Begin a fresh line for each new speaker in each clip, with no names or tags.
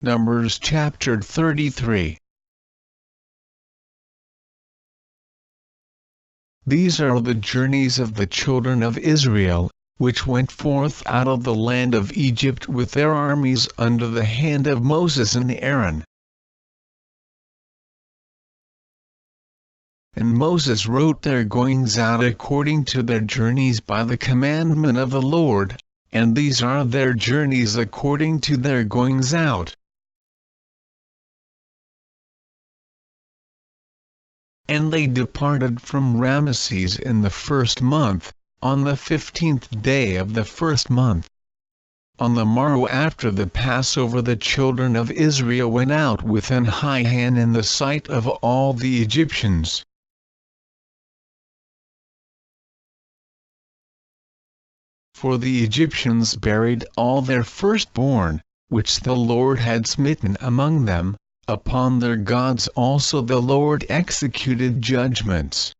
Numbers chapter 33. These are the journeys of the children of Israel, which went forth out of the land of Egypt with their armies under the hand of Moses and Aaron. And Moses wrote their goings out according to their journeys by the commandment of the Lord, and these are their journeys according to their goings out. And they departed from Ramesses in the 1st month, on the 15th day of the 1st month. On the morrow after the Passover the children of Israel went out with an high hand in the sight of all the Egyptians. For the Egyptians buried all their firstborn, which the Lord had smitten among them. Upon their gods also the Lord executed judgments.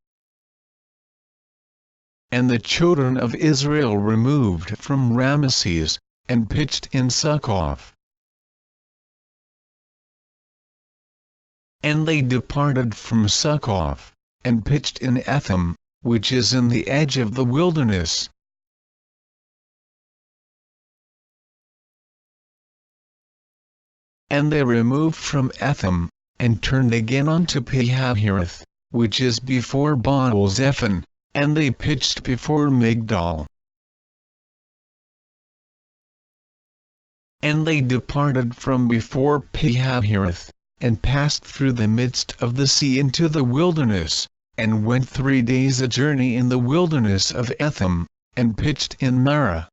And the children of Israel removed from Ramesses, and pitched in Succoth. And they departed from Succoth, and pitched in Etham, which is in the edge of the wilderness. And they removed from Etham, and turned again unto Pihahiroth, which is before Baal-zephon, and they pitched before Migdol. And they departed from before Pihahiroth, and passed through the midst of the sea into the wilderness, and went 3 days a journey in the wilderness of Etham, and pitched in Marah.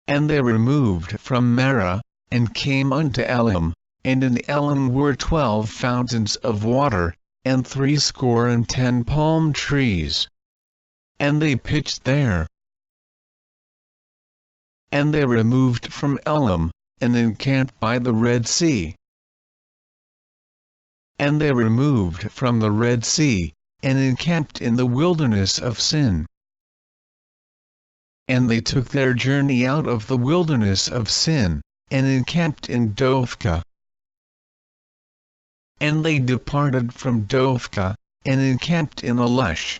And they removed from Marah, and came unto Elim, and in Elim were 12 fountains of water, and 70 palm trees. And they pitched there. And they removed from Elim, and encamped by the Red Sea. And they removed from the Red Sea, and encamped in the wilderness of Sin. And they took their journey out of the wilderness of Sin, and encamped in Dophkah. And they departed from Dophkah, and encamped in Alush.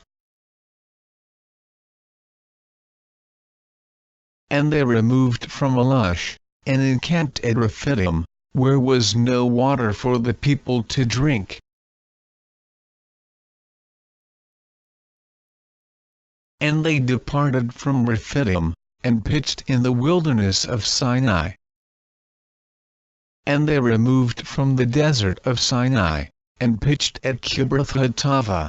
And they removed from Alush, and encamped at Rephidim, where was no water for the people to drink. And they departed from Rephidim, and pitched in the wilderness of Sinai. And they removed from the desert of Sinai, and pitched at Kibroth-Hattaavah.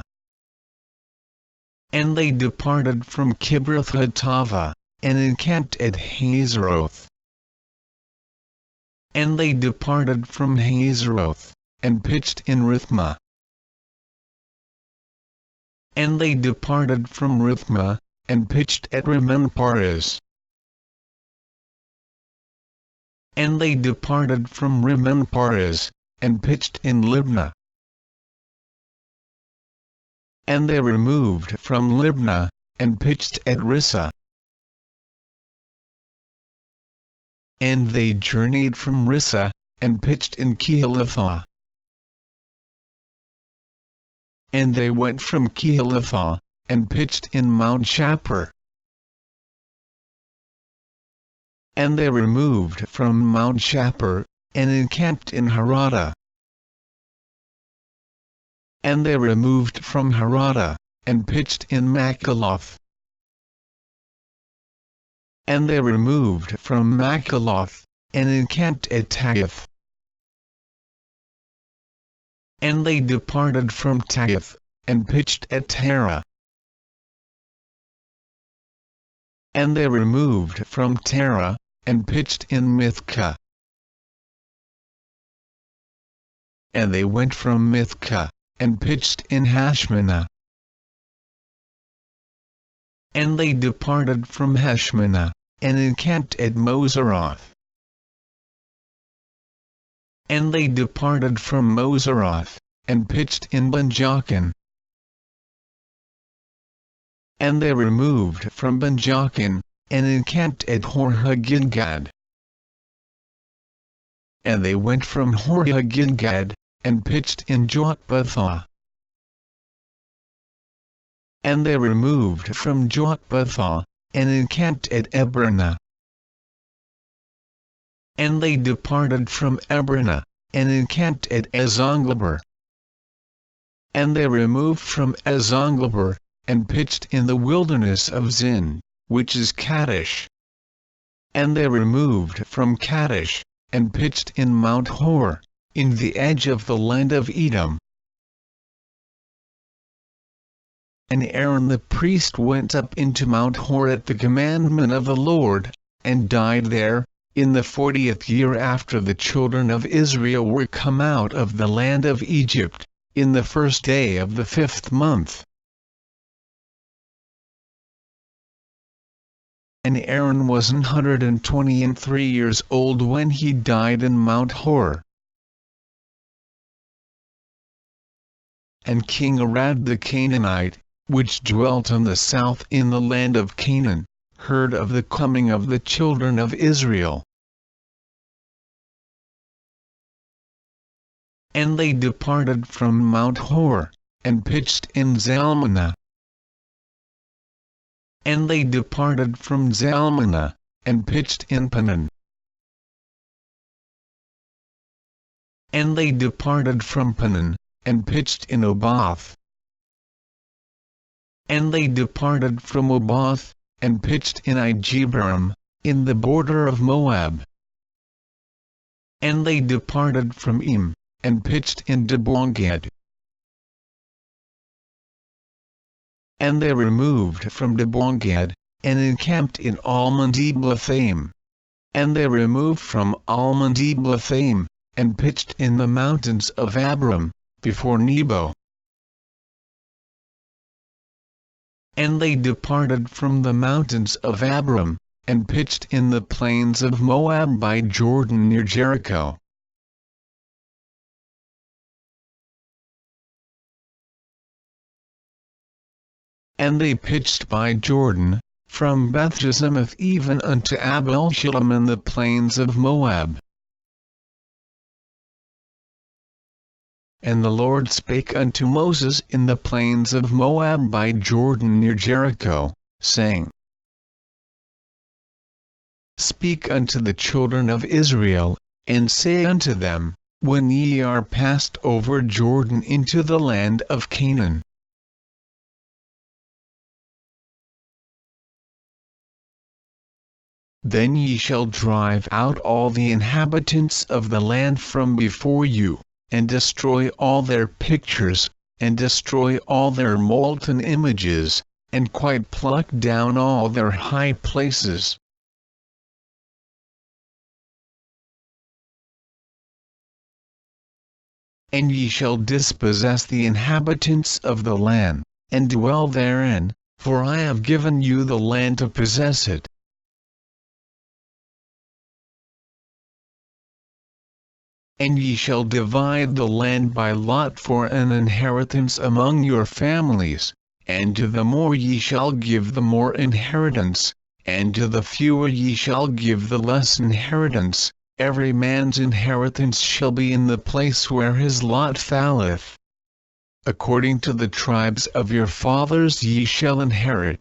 And they departed from Kibroth-Hattaavah, and encamped at Hazeroth. And they departed from Hazeroth, and pitched in Rithmah. And they departed from Rithmah, and pitched at Rimmon-Perez. And they departed from Rimmon-Perez, and pitched in Libnah. And they removed from Libnah, and pitched at Rissah. And they journeyed from Rissah, and pitched in Kehelathah. And they went from Kehelathah, and pitched in Mount Shapur. And they removed from Mount Shapur, and encamped in Harada. And they removed from Harada, and pitched in Makheloth. And they removed from Makheloth, and encamped at Taith. And they departed from Taith, and pitched at Terah. And they removed from Terah, and pitched in Mithkah. And they went from Mithkah, and pitched in Hashmanah. And they departed from Hashmanah, and encamped at Moseroth. And they departed from Moseroth, and pitched in Ben-Jochan. And they removed from Ben-Jochan, and encamped at Hor-Haggidgad. And they went from Horah-Gidgad, and pitched in Jotbathah. And they removed from Jotbathah, and encamped at Ebronah. And they departed from Ebronah, and encamped at Ezonglaber. And they removed from Ezonglaber, and pitched in the wilderness of Zin, which is Kadesh. And they removed from Kadesh, and pitched in Mount Hor, in the edge of the land of Edom. And Aaron the priest went up into Mount Hor at the commandment of the Lord, and died there, in the 40th year after the children of Israel were come out of the land of Egypt, in the 1st day of the 5th month. And Aaron was 123 years old when he died in Mount Hor. And King Arad the Canaanite, which dwelt on the south in the land of Canaan, heard of the coming of the children of Israel. And they departed from Mount Hor, and pitched in Zalmunna. And they departed from Zalmunna, and pitched in Panan. And they departed from Panan, and pitched in Oboth. And they departed from Oboth, and pitched in Ijebarim, in the border of Moab. And they departed from Im, and pitched in Dibongad. And they removed from Dibongad, and encamped in Almon-Diblathaim. And they removed from Almon-Diblathaim, and pitched in the mountains of Abiram, before Nebo. And they departed from the mountains of Abiram, and pitched in the plains of Moab by Jordan near Jericho. And they pitched by Jordan, from Beth-Jesimoth even unto Abel-Shalom in the plains of Moab. And the Lord spake unto Moses in the plains of Moab by Jordan near Jericho, saying, Speak unto the children of Israel, and say unto them, When ye are passed over Jordan into the land of Canaan, then ye shall drive out all the inhabitants of the land from before you, and destroy all their pictures, and destroy all their molten images, and quite pluck down all their high places. And ye shall dispossess the inhabitants of the land, and dwell therein, for I have given you the land to possess it. And ye shall divide the land by lot for an inheritance among your families, and to the more ye shall give the more inheritance, and to the fewer ye shall give the less inheritance. Every man's inheritance shall be in the place where his lot falleth. According to the tribes of your fathers ye shall inherit.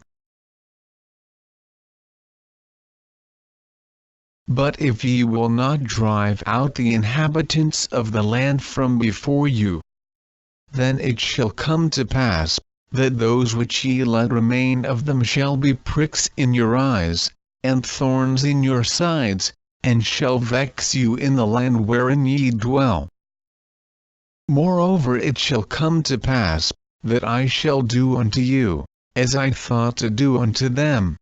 But if ye will not drive out the inhabitants of the land from before you, then it shall come to pass, that those which ye let remain of them shall be pricks in your eyes, and thorns in your sides, and shall vex you in the land wherein ye dwell. Moreover it shall come to pass, that I shall do unto you, as I thought to do unto them,